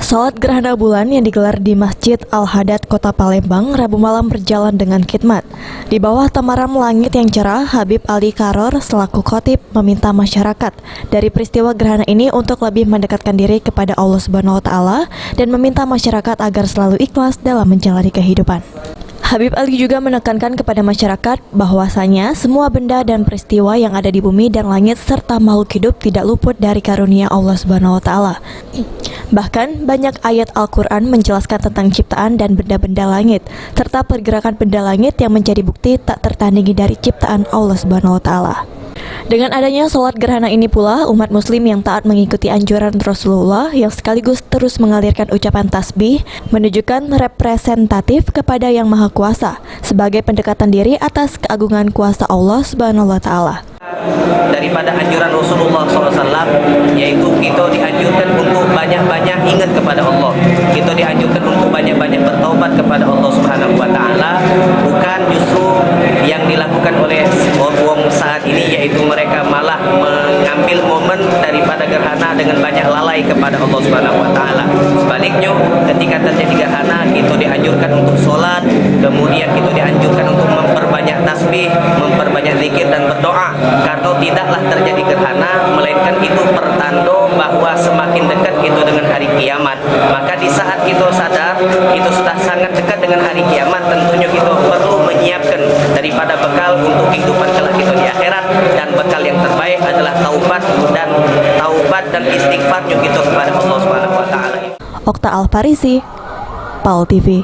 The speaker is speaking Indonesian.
Salat gerhana bulan yang digelar di Masjid Al-Hadad Kota Palembang Rabu malam berjalan dengan khidmat. Di bawah temaram langit yang cerah, Habib Ali Karor selaku khotib meminta masyarakat dari peristiwa gerhana ini untuk lebih mendekatkan diri kepada Allah Subhanahu wa taala dan meminta masyarakat agar selalu ikhlas dalam menjalani kehidupan. Habib Ali juga menekankan kepada masyarakat bahwasanya semua benda dan peristiwa yang ada di bumi dan langit serta makhluk hidup tidak luput dari karunia Allah Subhanahu wa taala. Bahkan banyak ayat Al-Quran menjelaskan tentang ciptaan dan benda-benda langit, serta pergerakan benda langit yang menjadi bukti tak tertandingi dari ciptaan Allah Subhanahu wa taala. Dengan adanya sholat gerhana ini pula, umat muslim yang taat mengikuti anjuran Rasulullah yang sekaligus terus mengalirkan ucapan tasbih menunjukkan representatif kepada Yang Maha Kuasa sebagai pendekatan diri atas keagungan kuasa Allah Subhanahu wa taala. Daripada anjuran Rasulullah SAW, yaitu kita dianjurkan untuk banyak-banyak ingat kepada Allah. Kita dianjurkan untuk banyak-banyak bertaubat kepada Allah Subhanahu wa taala, bukan justru yang dilakukan oleh orang saat ini, yaitu mereka malah mengambil momen daripada gerhana dengan banyak lalai kepada Allah Subhanahu wa taala. Sebaliknya, ketika terjadi gerhana, kita dianjurkan untuk sholat, kemudian kita dianjurkan untuk memperbanyak tasbih, memperbanyak zikir dan berdoa. Karena tidaklah terjadi gerhana, melainkan itu pertanda bahwa semakin dekat itu dengan hari kiamat. Maka di saat kita sadar itu sudah sangat dekat dengan hari kiamat, tentunya kita perlu menyiapkan daripada bekal untuk kehidupan kelak kita di akhirat, dan bekal yang terbaik adalah taubat dan istighfarnya kita kepada Allah Subhanahu wa taala. Okta Al-Farisi, PAL TV.